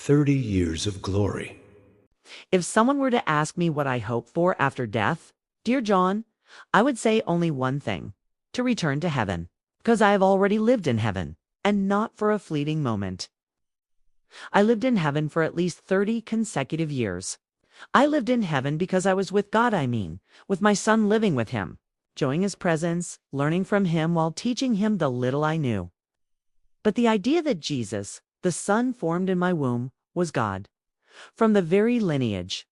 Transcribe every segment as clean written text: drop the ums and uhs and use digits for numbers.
30 years of glory. If someone were to ask me what I hope for after death, dear John, I would say only one thing: to return to heaven, because I have already lived in heaven, and not for a fleeting moment. I lived in heaven for at least 30 consecutive years. I lived in heaven because I was with God, with my son living with him, enjoying his presence, learning from him while teaching him the little I knew. But the idea that Jesus, the Son formed in my womb, was God, from the very lineage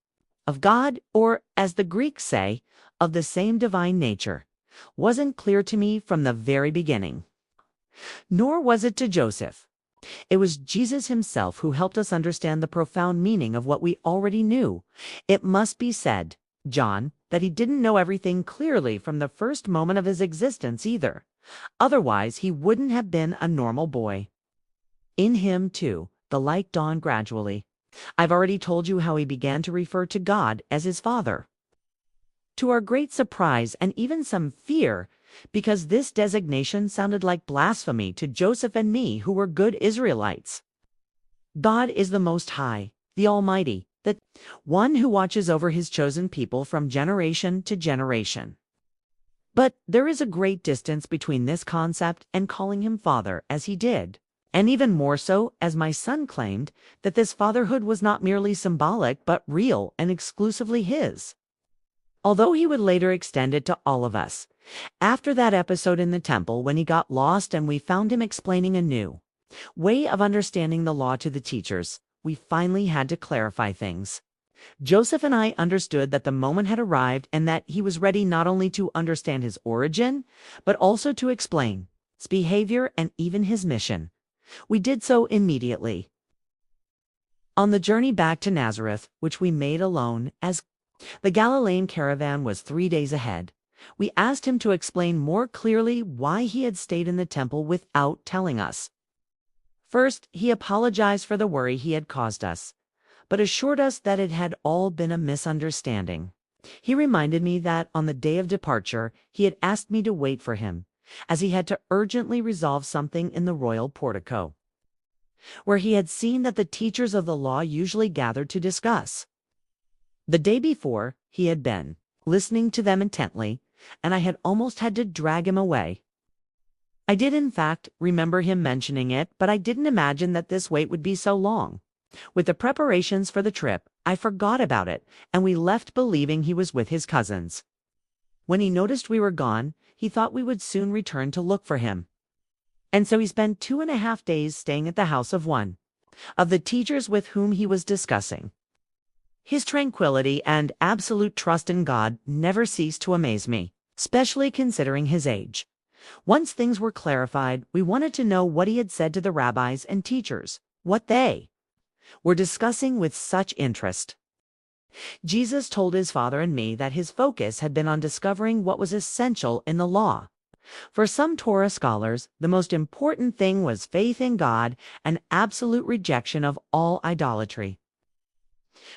of God, or as the Greeks say, of the same divine nature, wasn't clear to me from the very beginning. Nor was it to Joseph. It was Jesus himself who helped us understand the profound meaning of what we already knew. It must be said, John, that he didn't know everything clearly from the first moment of his existence either. Otherwise, he wouldn't have been a normal boy. In him, too, the light dawned gradually. I've already told you how he began to refer to God as his Father. To our great surprise and even some fear, because this designation sounded like blasphemy to Joseph and me, who were good Israelites. God is the Most High, the Almighty, the one who watches over his chosen people from generation to generation. But there is a great distance between this concept and calling him Father as he did. And even more so, as my son claimed, that this fatherhood was not merely symbolic but real and exclusively his. Although he would later extend it to all of us. After that episode in the temple when he got lost and we found him explaining a new way of understanding the law to the teachers, we finally had to clarify things. Joseph and I understood that the moment had arrived and that he was ready not only to understand his origin, but also to explain his behavior and even his mission. We did so immediately. On the journey back to Nazareth, which we made alone, as the Galilean caravan was 3 days ahead, we asked him to explain more clearly why he had stayed in the temple without telling us. First, he apologized for the worry he had caused us, but assured us that it had all been a misunderstanding. He reminded me that on the day of departure, he had asked me to wait for him, as he had to urgently resolve something in the royal portico, where he had seen that the teachers of the law usually gathered to discuss. The day before, he had been listening to them intently, and I had almost had to drag him away. I did, in fact, remember him mentioning it, but I didn't imagine that this wait would be so long. With the preparations for the trip, I forgot about it, and we left believing he was with his cousins. When he noticed we were gone, he thought we would soon return to look for him. And so he spent 2.5 days staying at the house of one of the teachers with whom he was discussing. His tranquility and absolute trust in God never ceased to amaze me, especially considering his age. Once things were clarified, we wanted to know what he had said to the rabbis and teachers, what they were discussing with such interest. Jesus told his father and me that his focus had been on discovering what was essential in the law. For some Torah scholars, the most important thing was faith in God and absolute rejection of all idolatry.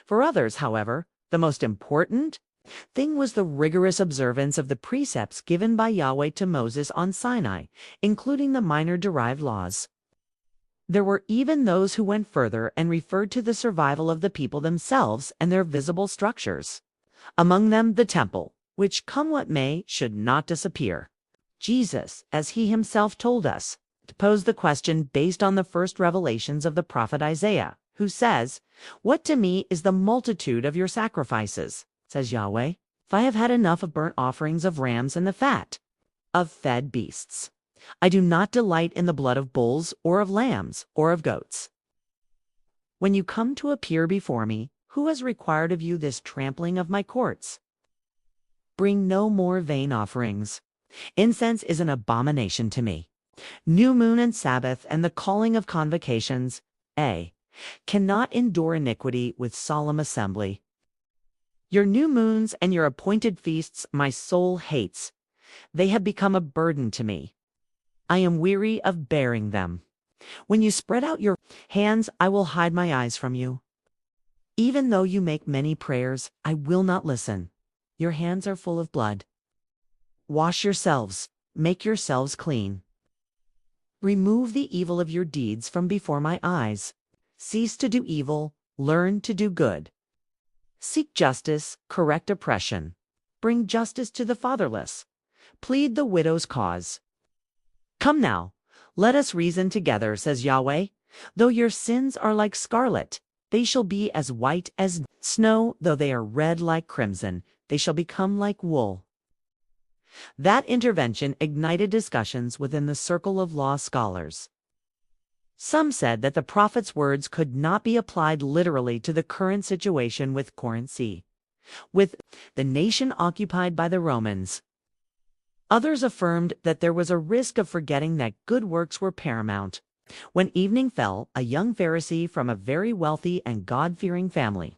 For others, however, the most important thing was the rigorous observance of the precepts given by Yahweh to Moses on Sinai, including the minor derived laws. There were even those who went further and referred to the survival of the people themselves and their visible structures. Among them, the temple, which, come what may, should not disappear. Jesus, as he himself told us, posed the question based on the first revelations of the prophet Isaiah, who says, "What to me is the multitude of your sacrifices, says Yahweh, if I have had enough of burnt offerings of rams and the fat of fed beasts. I do not delight in the blood of bulls or of lambs or of goats. When you come to appear before me, who has required of you this trampling of my courts? Bring no more vain offerings. Incense is an abomination to me. New moon and Sabbath and the calling of convocations, cannot endure iniquity with solemn assembly. Your new moons and your appointed feasts my soul hates. They have become a burden to me. I am weary of bearing them. When you spread out your hands, I will hide my eyes from you. Even though you make many prayers, I will not listen. Your hands are full of blood. Wash yourselves, make yourselves clean. Remove the evil of your deeds from before my eyes. Cease to do evil, learn to do good. Seek justice, correct oppression. Bring justice to the fatherless. Plead the widow's cause. Come now, let us reason together, says Yahweh. Though your sins are like scarlet, they shall be as white as snow. Though they are red like crimson, they shall become like wool. That intervention ignited discussions within the circle of law scholars. Some said that the prophet's words could not be applied literally to the current situation with Corinth Sea, with the nation occupied by the Romans. Others affirmed that there was a risk of forgetting that good works were paramount. When evening fell, a young Pharisee from a very wealthy and God-fearing family,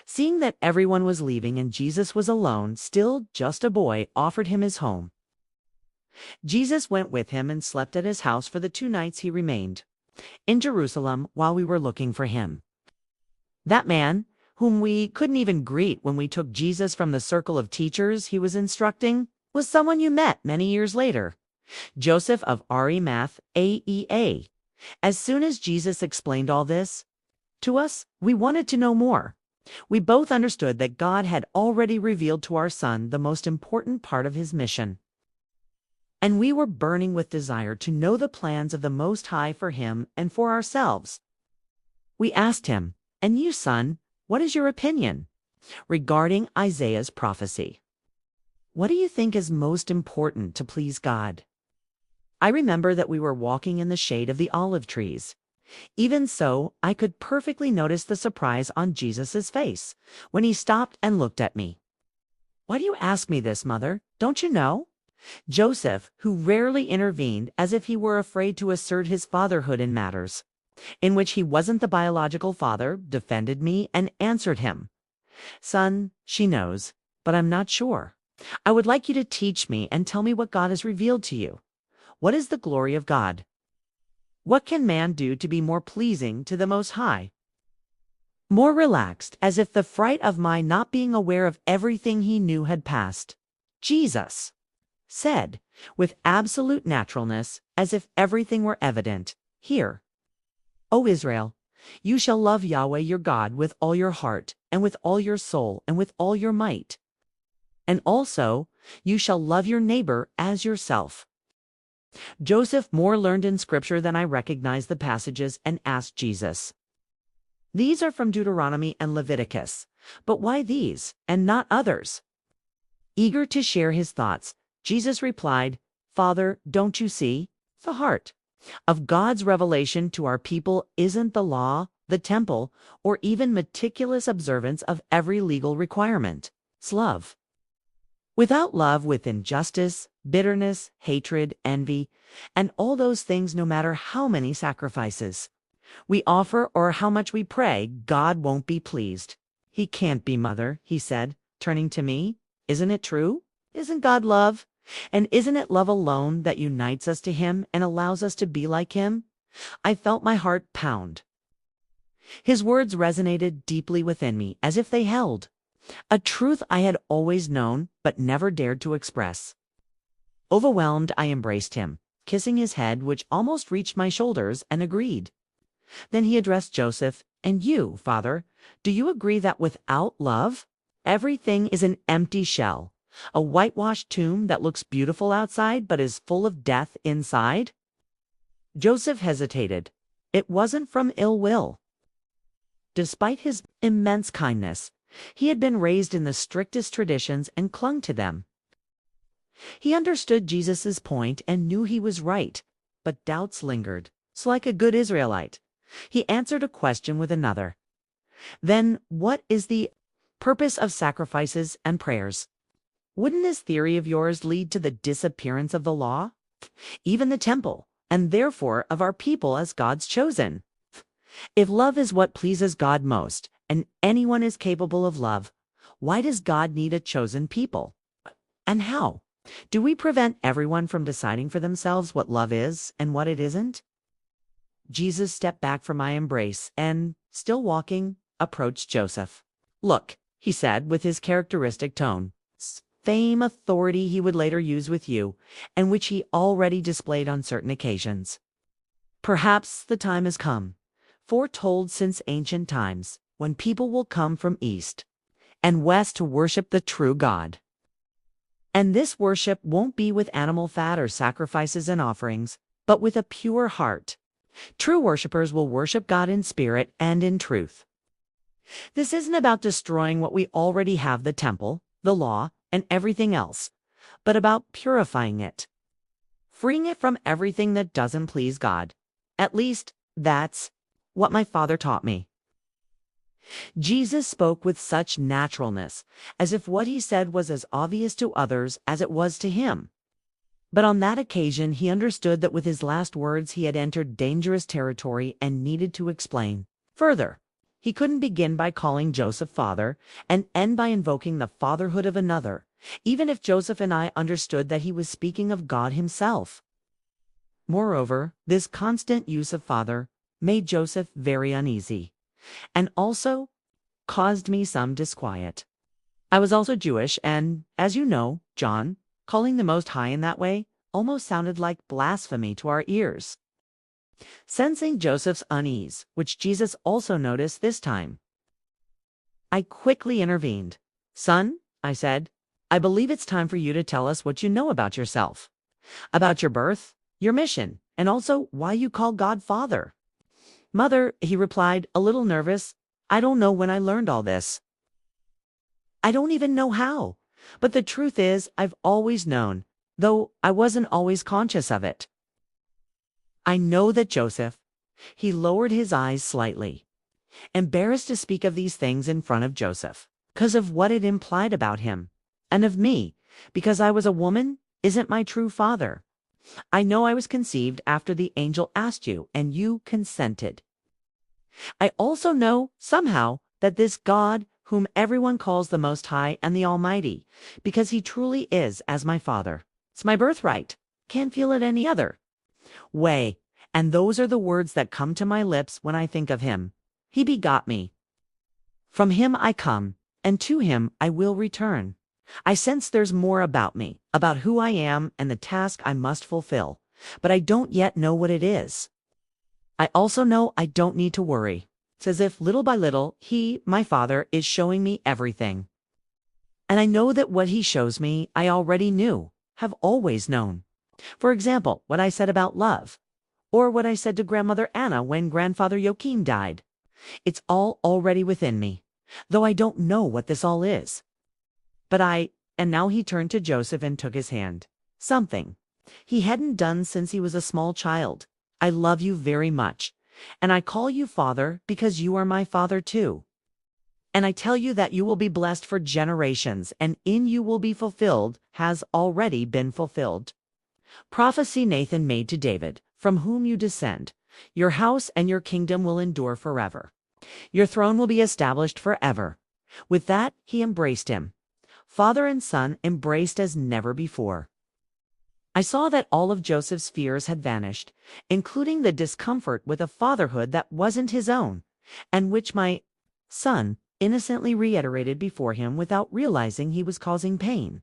seeing that everyone was leaving and Jesus was alone, still just a boy, offered him his home. Jesus went with him and slept at his house for the 2 nights he remained in Jerusalem while we were looking for him. That man, whom we couldn't even greet when we took Jesus from the circle of teachers he was instructing, was someone you met many years later, Joseph of Arimathea, AEA. As soon as Jesus explained all this to us, we wanted to know more. We both understood that God had already revealed to our son the most important part of his mission. And we were burning with desire to know the plans of the Most High for him and for ourselves. We asked him, "And you, son, what is your opinion regarding Isaiah's prophecy? What do you think is most important to please God?" I remember that we were walking in the shade of the olive trees. Even so, I could perfectly notice the surprise on Jesus' face when he stopped and looked at me. "Why do you ask me this, Mother? Don't you know?" Joseph, who rarely intervened as if he were afraid to assert his fatherhood in matters in which he wasn't the biological father, defended me and answered him. "Son, she knows, but I'm not sure. I would like you to teach me and tell me what God has revealed to you. What is the glory of God? What can man do to be more pleasing to the Most High?" More relaxed, as if the fright of my not being aware of everything he knew had passed, Jesus said, with absolute naturalness, as if everything were evident, "Hear, O Israel, you shall love Yahweh your God with all your heart, and with all your soul, and with all your might. And also, you shall love your neighbor as yourself." Joseph more learned in Scripture than I recognized the passages and asked Jesus, "These are from Deuteronomy and Leviticus, but why these and not others?" Eager to share his thoughts, Jesus replied, "Father, don't you see? The heart of God's revelation to our people isn't the law, the temple, or even meticulous observance of every legal requirement. It's love. Without love, with injustice, bitterness, hatred, envy, and all those things, no matter how many sacrifices we offer or how much we pray, God won't be pleased." "He can't be, Mother," he said, turning to me. "Isn't it true? Isn't God love? And isn't it love alone that unites us to him and allows us to be like him?" I felt my heart pound. His words resonated deeply within me, as if they held a truth I had always known but never dared to express. Overwhelmed, I embraced him, kissing his head, which almost reached my shoulders, and agreed. Then he addressed Joseph, "And you, Father, do you agree that without love, everything is an empty shell, a whitewashed tomb that looks beautiful outside but is full of death inside?" Joseph hesitated. It wasn't from ill will. Despite his immense kindness, he had been raised in the strictest traditions and clung to them. He understood Jesus' point and knew he was right, but doubts lingered. So, like a good Israelite, he answered a question with another. "Then what is the purpose of sacrifices and prayers? Wouldn't this theory of yours lead to the disappearance of the law, even the temple, and therefore of our people as God's chosen? If love is what pleases God most, and anyone is capable of love, why does God need a chosen people? And how do we prevent everyone from deciding for themselves what love is and what it isn't?" Jesus stepped back from my embrace and, still walking, approached Joseph. "Look," he said with his characteristic tone, same authority he would later use with you, and which he already displayed on certain occasions. "Perhaps the time has come foretold since ancient times, when people will come from east and west to worship the true God. And this worship won't be with animal fat or sacrifices and offerings, but with a pure heart. True worshipers will worship God in spirit and in truth. This isn't about destroying what we already have, the temple, the law, and everything else, but about purifying it, freeing it from everything that doesn't please God. At least, that's what my father taught me. Jesus spoke with such naturalness, as if what he said was as obvious to others as it was to him. But on that occasion, he understood that with his last words he had entered dangerous territory and needed to explain further. He couldn't begin by calling Joseph father and end by invoking the fatherhood of another, even if Joseph and I understood that he was speaking of God himself. Moreover, this constant use of father made Joseph very uneasy, and also caused me some disquiet. I was also Jewish, and, as you know, John, calling the Most High in that way almost sounded like blasphemy to our ears. Sensing Joseph's unease, which Jesus also noticed this time, I quickly intervened. "Son," I said, "I believe it's time for you to tell us what you know about yourself, about your birth, your mission, and also why you call God Father." "Mother," he replied, a little nervous, "I don't know when I learned all this. I don't even know how. But the truth is, I've always known, though I wasn't always conscious of it." I know that Joseph, he lowered his eyes slightly, embarrassed to speak of these things in front of Joseph, because of what it implied about him, and of me, because I was a woman, isn't my true father. I know I was conceived after the angel asked you, and you consented. I also know, somehow, that this God, whom everyone calls the Most High and the Almighty, because he truly is as my father. It's my birthright. Can't feel it any other way. And those are the words that come to my lips when I think of him. He begot me. From him I come, and to him I will return. I sense there's more about me, about who I am and the task I must fulfill, but I don't yet know what it is. I also know I don't need to worry. It's as if little by little, he, my father, is showing me everything. And I know that what he shows me, I already knew, have always known. For example, what I said about love, or what I said to Grandmother Anna when Grandfather Joachim died. It's all already within me, though I don't know what this all is. But and now he turned to Joseph and took his hand. Something he hadn't done since he was a small child. "I love you very much, and I call you father because you are my father too. And I tell you that you will be blessed for generations, and in you will be fulfilled, has already been fulfilled. Prophecy Nathan made to David, from whom you descend. Your house and your kingdom will endure forever. Your throne will be established forever." With that, he embraced him. Father and son embraced as never before. I saw that all of Joseph's fears had vanished, including the discomfort with a fatherhood that wasn't his own, and which my son innocently reiterated before him without realizing he was causing pain.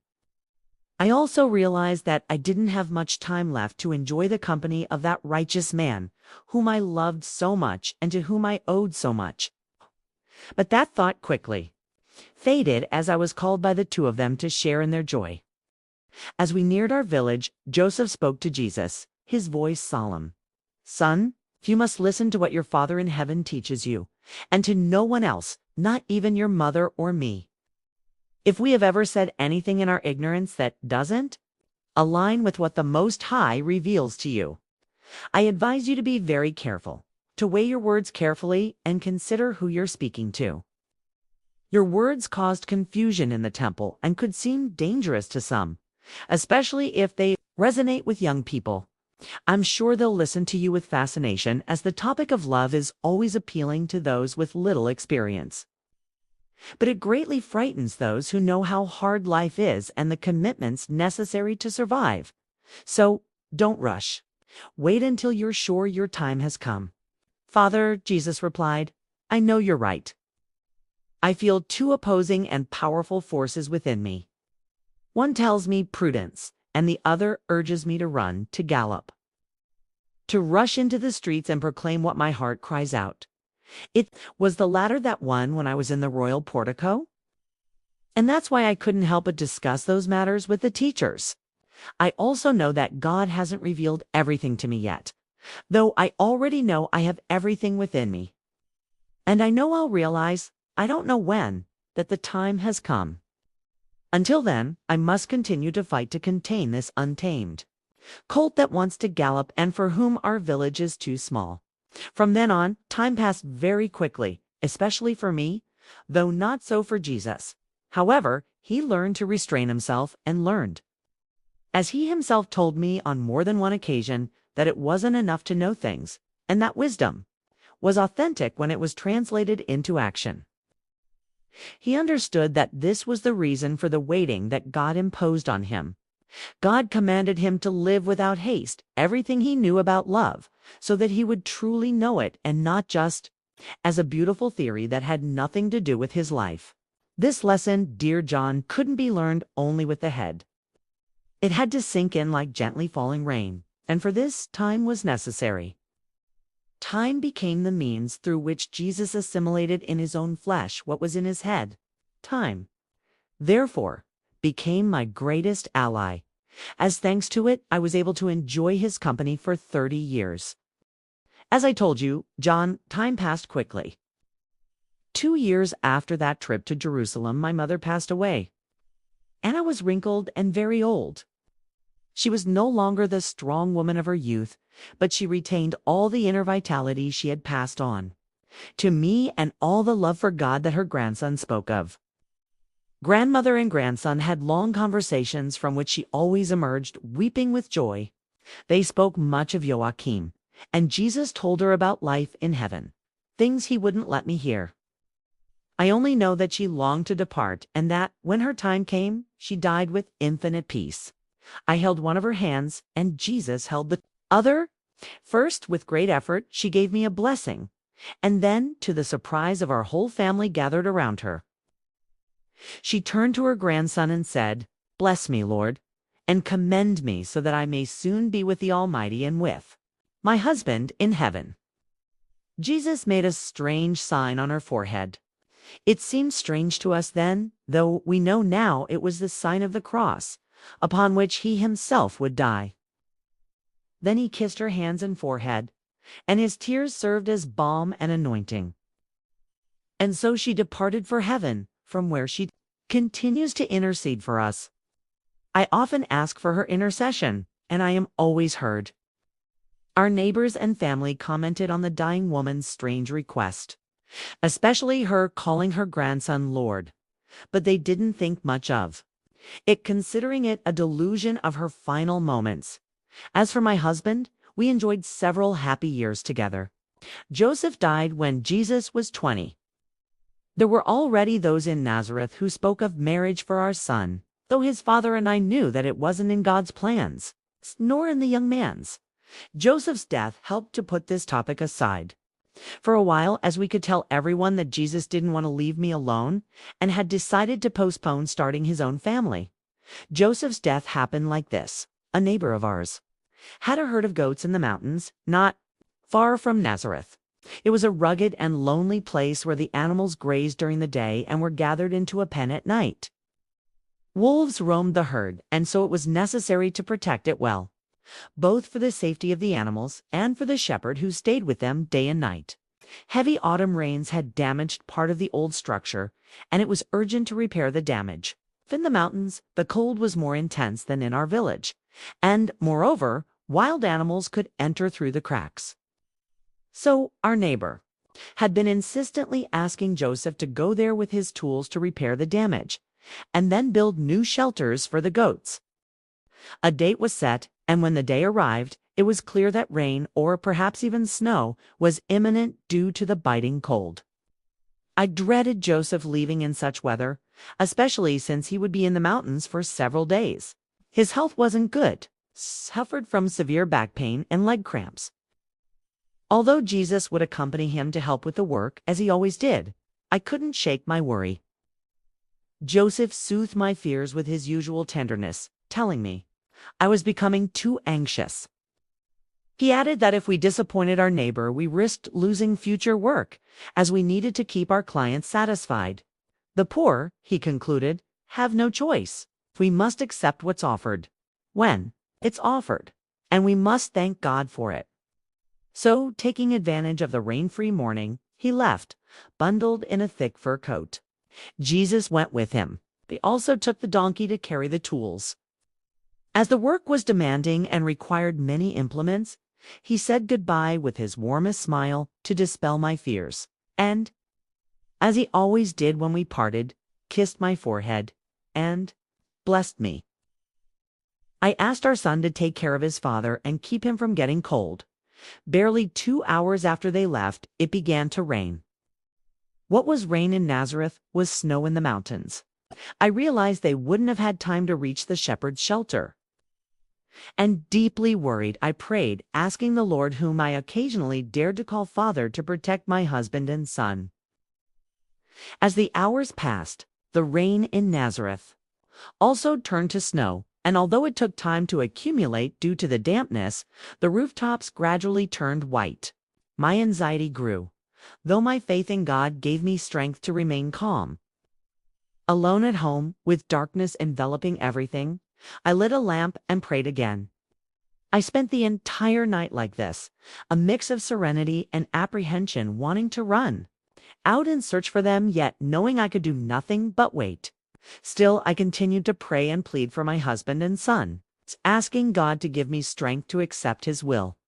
I also realized that I didn't have much time left to enjoy the company of that righteous man, whom I loved so much and to whom I owed so much. But that thought quickly faded as I was called by the two of them to share in their joy. As we neared our village, Joseph spoke to Jesus, his voice solemn. "Son, you must listen to what your Father in heaven teaches you, and to no one else, not even your mother or me. If we have ever said anything in our ignorance that doesn't align with what the Most High reveals to you, I advise you to be very careful, to weigh your words carefully and consider who you're speaking to. Your words caused confusion in the temple and could seem dangerous to some, especially if they resonate with young people. I'm sure they'll listen to you with fascination, as the topic of love is always appealing to those with little experience. But it greatly frightens those who know how hard life is and the commitments necessary to survive. So, don't rush. Wait until you're sure your time has come." "Father," Jesus replied, "I know you're right. I feel two opposing and powerful forces within me. One tells me prudence, and the other urges me to run, to gallop, to rush into the streets and proclaim what my heart cries out. It was the latter that won when I was in the royal portico. And that's why I couldn't help but discuss those matters with the teachers. I also know that God hasn't revealed everything to me yet, though I already know I have everything within me. And I know I'll realize, I don't know when, that the time has come. Until then, I must continue to fight to contain this untamed colt that wants to gallop and for whom our village is too small. From then on, time passed very quickly, especially for me, though not so for Jesus. However, he learned to restrain himself and learned, as he himself told me on more than one occasion, that it wasn't enough to know things, and that wisdom was authentic when it was translated into action. He understood that this was the reason for the waiting that God imposed on him. God commanded him to live without haste everything he knew about love, so that he would truly know it and not just as a beautiful theory that had nothing to do with his life. This lesson, dear John, couldn't be learned only with the head. It had to sink in like gently falling rain, and for this, time was necessary. Time became the means through which Jesus assimilated in his own flesh what was in his head. Time, therefore, became my greatest ally, as thanks to it, I was able to enjoy his company for 30 years. As I told you, John, time passed quickly. 2 years after that trip to Jerusalem, my mother passed away. Anna was wrinkled and very old. She was no longer the strong woman of her youth, but she retained all the inner vitality she had passed on to me and all the love for God that her grandson spoke of. Grandmother and grandson had long conversations from which she always emerged weeping with joy. They spoke much of Joachim, and Jesus told her about life in heaven, things he wouldn't let me hear. I only know that she longed to depart, and that, when her time came, she died with infinite peace. I held one of her hands, and Jesus held the other. First, with great effort, she gave me a blessing, and then, to the surprise of our whole family gathered around her, she turned to her grandson and said, "Bless me, Lord, and commend me so that I may soon be with the Almighty and with my husband in heaven." Jesus made a strange sign on her forehead. It seemed strange to us then, though we know now it was the sign of the cross, upon which he himself would die. Then he kissed her hands and forehead, and his tears served as balm and anointing. And so she departed for heaven, from where she continues to intercede for us. I often ask for her intercession, and I am always heard. Our neighbors and family commented on the dying woman's strange request, especially her calling her grandson Lord, but they didn't think much of it, considering it a delusion of her final moments. As for my husband, we enjoyed several happy years together. Joseph died when Jesus was 20. There were already those in Nazareth who spoke of marriage for our son, though his father and I knew that it wasn't in God's plans, nor in the young man's. Joseph's death helped to put this topic aside for a while, as we could tell everyone that Jesus didn't want to leave me alone and had decided to postpone starting his own family. Joseph's death happened like this. A neighbor of ours had a herd of goats in the mountains, not far from Nazareth. It was a rugged and lonely place where the animals grazed during the day and were gathered into a pen at night. Wolves roamed the herd, and so it was necessary to protect it well, both for the safety of the animals and for the shepherd who stayed with them day and night. Heavy autumn rains had damaged part of the old structure, and it was urgent to repair the damage. In the mountains, the cold was more intense than in our village, and, moreover, wild animals could enter through the cracks. So our neighbor had been insistently asking Joseph to go there with his tools to repair the damage, and then build new shelters for the goats. A date was set, and when the day arrived, it was clear that rain, or perhaps even snow, was imminent due to the biting cold. I dreaded Joseph leaving in such weather, especially since he would be in the mountains for several days. His health wasn't good, suffered from severe back pain and leg cramps. Although Jesus would accompany him to help with the work, as he always did, I couldn't shake my worry. Joseph soothed my fears with his usual tenderness, telling me I was becoming too anxious. He added that if we disappointed our neighbor, we risked losing future work, as we needed to keep our clients satisfied. The poor, he concluded, have no choice. We must accept what's offered when it's offered, and we must thank God for it. So, taking advantage of the rain-free morning, he left, bundled in a thick fur coat. Jesus went with him. They also took the donkey to carry the tools. As the work was demanding and required many implements, he said goodbye with his warmest smile to dispel my fears, and, as he always did when we parted, kissed my forehead and blessed me. I asked our son to take care of his father and keep him from getting cold. Barely 2 hours after they left, it began to rain. What was rain in Nazareth was snow in the mountains. I realized they wouldn't have had time to reach the shepherd's shelter. And deeply worried, I prayed, asking the Lord, whom I occasionally dared to call Father, to protect my husband and son. As the hours passed, the rain in Nazareth also turned to snow, and although it took time to accumulate due to the dampness, the rooftops gradually turned white. My anxiety grew, though my faith in God gave me strength to remain calm. Alone at home, with darkness enveloping everything, I lit a lamp and prayed again. I spent the entire night like this, a mix of serenity and apprehension, wanting to run out and search for them, yet knowing I could do nothing but wait. Still, I continued to pray and plead for my husband and son, asking God to give me strength to accept His will.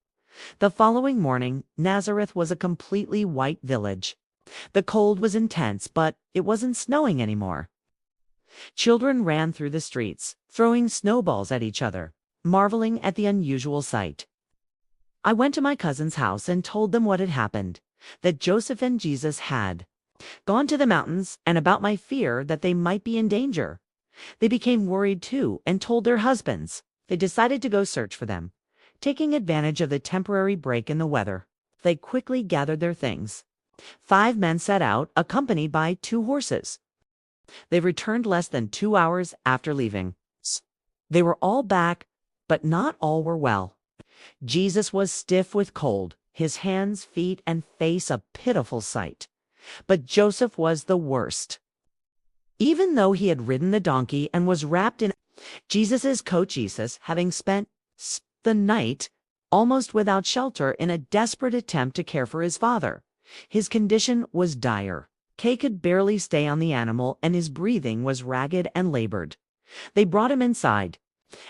The following morning, Nazareth was a completely white village. The cold was intense, but it wasn't snowing anymore. Children ran through the streets, throwing snowballs at each other, marveling at the unusual sight. I went to my cousin's house and told them what had happened, that Joseph and Jesus had gone to the mountains, and about my fear that they might be in danger. They became worried too and told their husbands. They decided to go search for them. Taking advantage of the temporary break in the weather, they quickly gathered their things. 5 men set out, accompanied by 2 horses. They returned less than 2 hours after leaving. They were all back, but not all were well. Jesus was stiff with cold, his hands, feet, and face a pitiful sight. But Joseph was the worst. Even though he had ridden the donkey and was wrapped in Jesus's coat, Jesus, having spent the night almost without shelter in a desperate attempt to care for his father. His condition was dire. Kay could barely stay on the animal, and his breathing was ragged and labored. They brought him inside,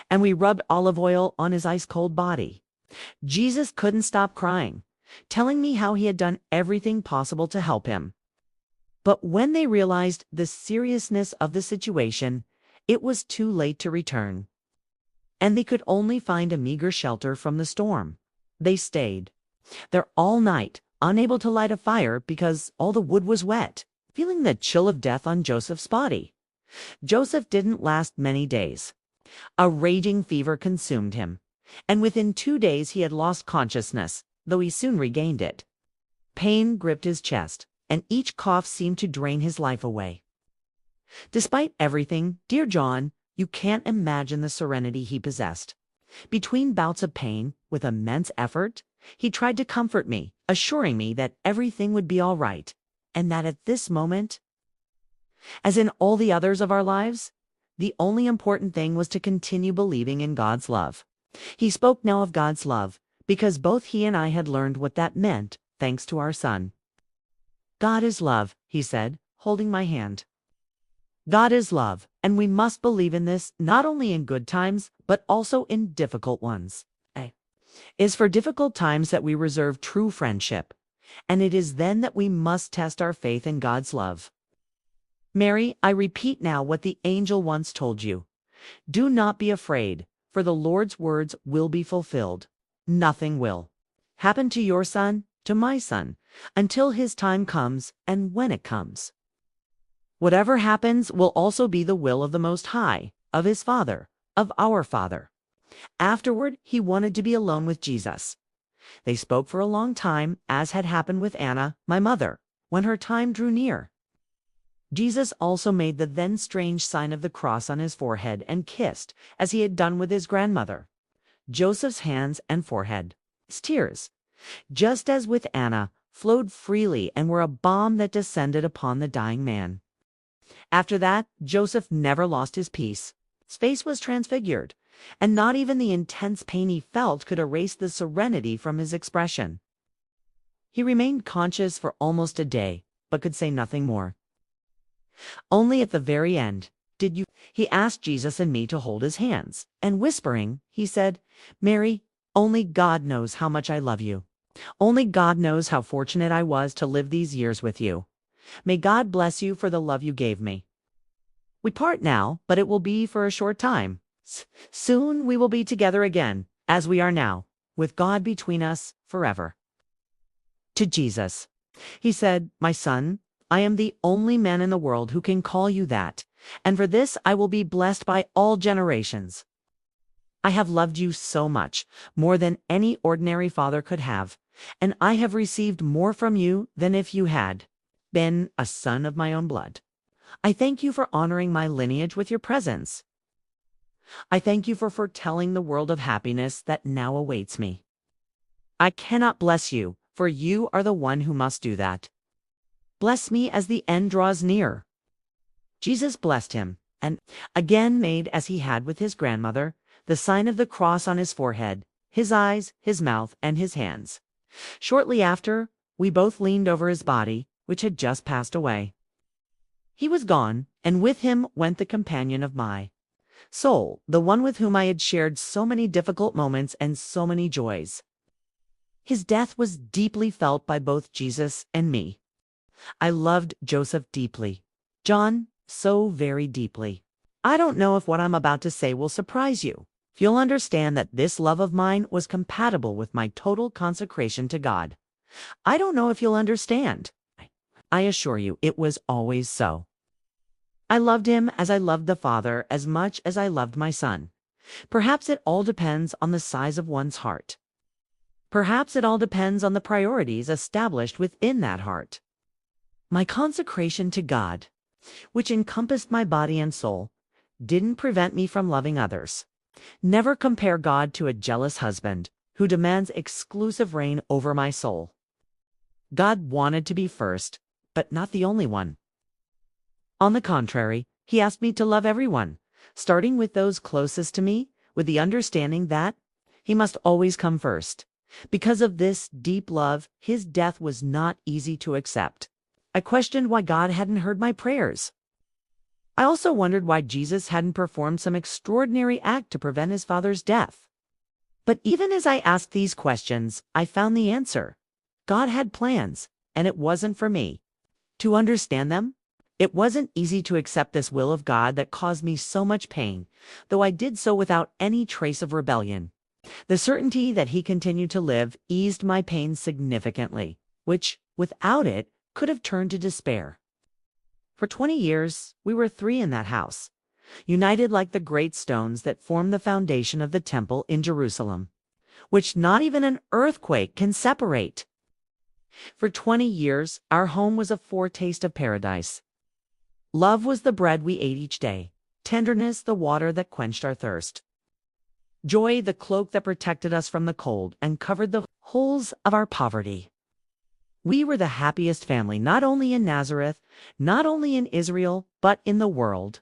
and we rubbed olive oil on his ice-cold body. Jesus couldn't stop crying, telling me how he had done everything possible to help him. But when they realized the seriousness of the situation, it was too late to return, and they could only find a meager shelter from the storm. They stayed there all night, unable to light a fire because all the wood was wet, feeling the chill of death on Joseph's body. Joseph didn't last many days. A raging fever consumed him, and within 2 days he had lost consciousness, though he soon regained it. Pain gripped his chest, and each cough seemed to drain his life away. Despite everything, dear John, you can't imagine the serenity he possessed. Between bouts of pain, with immense effort, he tried to comfort me, assuring me that everything would be all right, and that at this moment, as in all the others of our lives, the only important thing was to continue believing in God's love. He spoke now of God's love, because both he and I had learned what that meant, thanks to our son. God is love, he said, holding my hand. God is love, and we must believe in this not only in good times, but also in difficult ones. It is for difficult times that we reserve true friendship, and it is then that we must test our faith in God's love. Mary, I repeat now what the angel once told you. Do not be afraid, for the Lord's words will be fulfilled. Nothing will happen to your son, to my son, until his time comes, and when it comes. Whatever happens will also be the will of the Most High, of his Father, of our Father. Afterward, he wanted to be alone with Jesus. They spoke for a long time, as had happened with Anna, my mother, when her time drew near. Jesus also made the then strange sign of the cross on his forehead and kissed, as he had done with his grandmother, Joseph's hands and forehead. His tears, just as with Anna, flowed freely and were a balm that descended upon the dying man. After that, Joseph never lost his peace. His face was transfigured, and not even the intense pain he felt could erase the serenity from his expression. He remained conscious for almost a day, but could say nothing more. Only at the very end did he asked Jesus and me to hold his hands, and whispering, he said, "Mary, only God knows how much I love you. Only God knows how fortunate I was to live these years with you. May God bless you for the love you gave me. We part now, but it will be for a short time. Soon we will be together again, as we are now, with God between us forever." To Jesus, he said, "My son, I am the only man in the world who can call you that, and for this I will be blessed by all generations. I have loved you so much, more than any ordinary father could have, and I have received more from you than if you had been a son of my own blood. I thank you for honoring my lineage with your presence. I thank you for foretelling the world of happiness that now awaits me. I cannot bless you, for you are the one who must do that. Bless me as the end draws near." Jesus blessed him, and again made as he had with his grandmother, the sign of the cross on his forehead, his eyes, his mouth, and his hands. Shortly after, we both leaned over his body, which had just passed away. He was gone, and with him went the companion of my soul, the one with whom I had shared so many difficult moments and so many joys. His death was deeply felt by both Jesus and me. I loved Joseph deeply, John so very deeply. I don't know if what I'm about to say will surprise you. You'll understand that this love of mine was compatible with my total consecration to God. I don't know if you'll understand. I assure you it was always so. I loved him as I loved the Father as much as I loved my son. Perhaps it all depends on the size of one's heart. Perhaps it all depends on the priorities established within that heart. My consecration to God, which encompassed my body and soul, didn't prevent me from loving others. Never compare God to a jealous husband who demands exclusive reign over my soul. God wanted to be first, but not the only one. On the contrary, he asked me to love everyone, starting with those closest to me, with the understanding that he must always come first. Because of this deep love, his death was not easy to accept. I questioned why God hadn't heard my prayers. I also wondered why Jesus hadn't performed some extraordinary act to prevent his Father's death. But even as I asked these questions, I found the answer. God had plans, and it wasn't for me to understand them. It wasn't easy to accept this will of God that caused me so much pain, though I did so without any trace of rebellion. The certainty that he continued to live eased my pain significantly, which, without it, could have turned to despair. For 20 years, we were three in that house, united like the great stones that form the foundation of the temple in Jerusalem, which not even an earthquake can separate. For 20 years, our home was a foretaste of paradise. Love was the bread we ate each day, tenderness the water that quenched our thirst, joy the cloak that protected us from the cold and covered the holes of our poverty. We were the happiest family not only in Nazareth, not only in Israel, but in the world.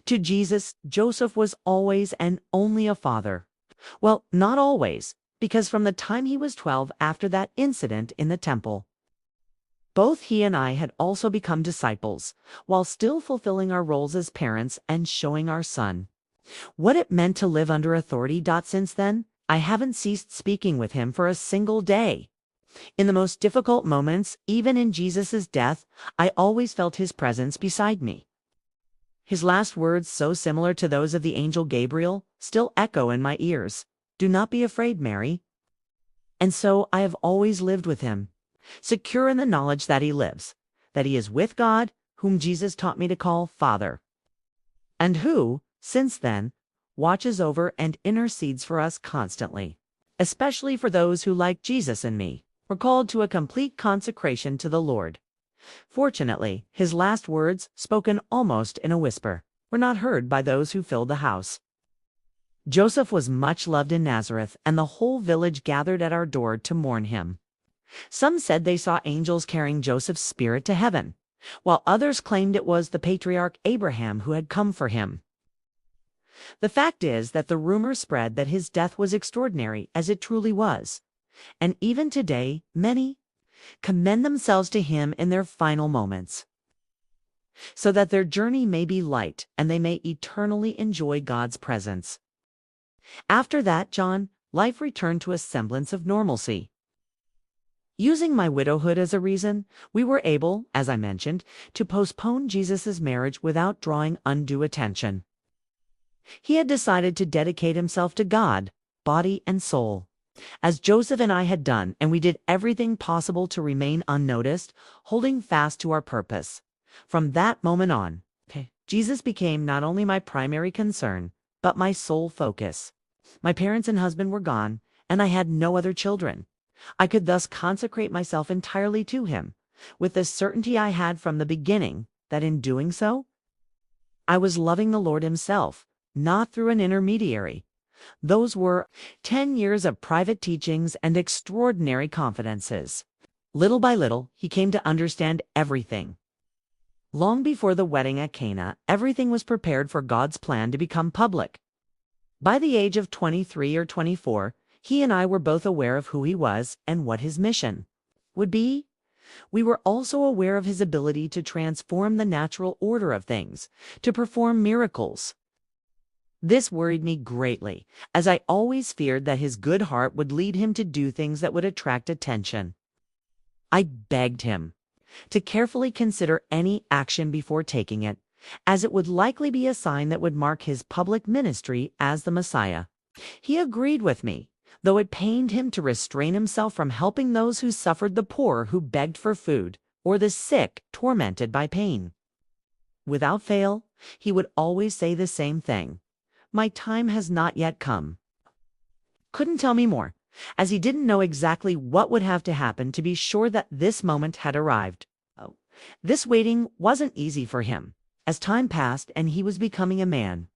To Jesus, Joseph was always and only a father. Well, not always, because from the time he was 12 after that incident in the temple, both he and I had also become disciples, while still fulfilling our roles as parents and showing our son what it meant to live under authority. Since then, I haven't ceased speaking with him for a single day. In the most difficult moments, even in Jesus' death, I always felt his presence beside me. His last words, so similar to those of the angel Gabriel, still echo in my ears. "Do not be afraid, Mary." And so I have always lived with him, secure in the knowledge that he lives, that he is with God, whom Jesus taught me to call Father, and who, since then, watches over and intercedes for us constantly, especially for those who, like Jesus and me, were called to a complete consecration to the Lord. Fortunately, his last words, spoken almost in a whisper, were not heard by those who filled the house. Joseph was much loved in Nazareth, and the whole village gathered at our door to mourn him. Some said they saw angels carrying Joseph's spirit to heaven, while others claimed it was the patriarch Abraham who had come for him. The fact is that the rumor spread that his death was extraordinary, as it truly was, and even today many commend themselves to him in their final moments, so that their journey may be light and they may eternally enjoy God's presence. After that, John, life returned to a semblance of normalcy. Using my widowhood as a reason, we were able, as I mentioned, to postpone Jesus' marriage without drawing undue attention. He had decided to dedicate himself to God, body and soul, as Joseph and I had done, and we did everything possible to remain unnoticed, holding fast to our purpose. From that moment on, Jesus became not only my primary concern, but my sole focus. My parents and husband were gone, and I had no other children. I could thus consecrate myself entirely to him, with the certainty I had from the beginning that in doing so, I was loving the Lord himself, not through an intermediary. Those were 10 years of private teachings and extraordinary confidences. Little by little, he came to understand everything. Long before the wedding at Cana, everything was prepared for God's plan to become public. By the age of 23 or 24, he and I were both aware of who he was and what his mission would be. We were also aware of his ability to transform the natural order of things, to perform miracles. This worried me greatly, as I always feared that his good heart would lead him to do things that would attract attention. I begged him to carefully consider any action before taking it, as it would likely be a sign that would mark his public ministry as the Messiah. He agreed with me, though it pained him to restrain himself from helping those who suffered, the poor who begged for food, or the sick tormented by pain. Without fail, he would always say the same thing: "My time has not yet come." Couldn't tell me more, as he didn't know exactly what would have to happen to be sure that this moment had arrived. This waiting wasn't easy for him. As time passed and he was becoming a man,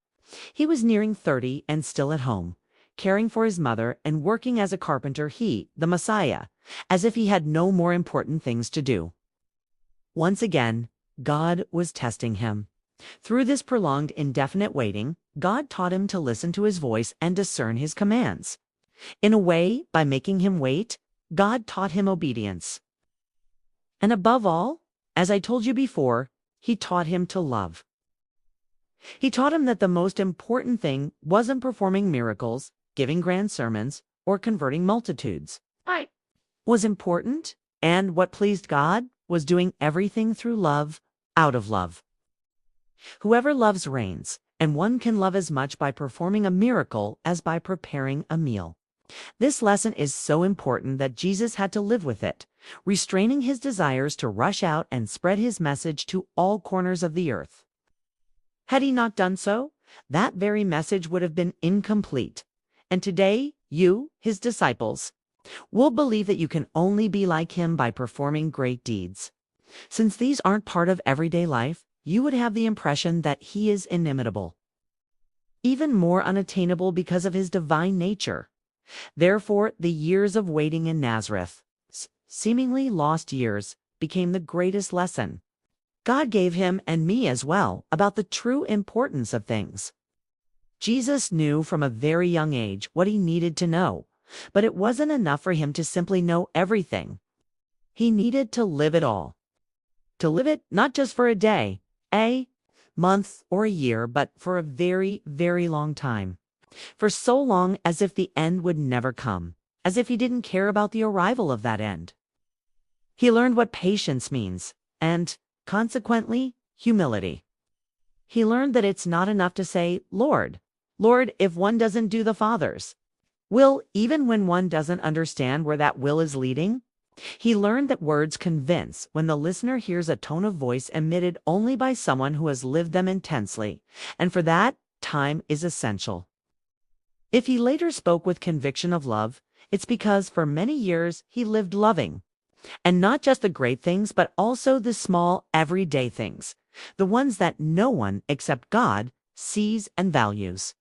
he was nearing 30 and still at home, caring for his mother and working as a carpenter, he, the Messiah, as if he had no more important things to do. Once again, God was testing him. Through this prolonged, indefinite waiting, God taught him to listen to his voice and discern his commands. In a way, by making him wait, God taught him obedience. And above all, as I told you before, he taught him to love. He taught him that the most important thing wasn't performing miracles, giving grand sermons, or converting multitudes. Was important, and what pleased God was doing everything through love, out of love. Whoever loves reigns, and one can love as much by performing a miracle as by preparing a meal. This lesson is so important that Jesus had to live with it, restraining his desires to rush out and spread his message to all corners of the earth. Had he not done so, that very message would have been incomplete. And today, you, his disciples, will believe that you can only be like him by performing great deeds. Since these aren't part of everyday life, you would have the impression that he is inimitable, even more unattainable because of his divine nature. Therefore, the years of waiting in Nazareth, seemingly lost years, became the greatest lesson God gave him and me as well about the true importance of things. Jesus knew from a very young age what he needed to know, but it wasn't enough for him to simply know everything. He needed to live it all. To live it not just for a day, a month, or a year, but for a very, very long time. For so long as if the end would never come, as if he didn't care about the arrival of that end. He learned what patience means, and, consequently, humility. He learned that it's not enough to say, "Lord, Lord," if one doesn't do the Father's will, even when one doesn't understand where that will is leading. He learned that words convince when the listener hears a tone of voice emitted only by someone who has lived them intensely, and for that, time is essential. If he later spoke with conviction of love, it's because for many years he lived loving. And not just the great things, but also the small, everyday things, the ones that no one except God sees and values.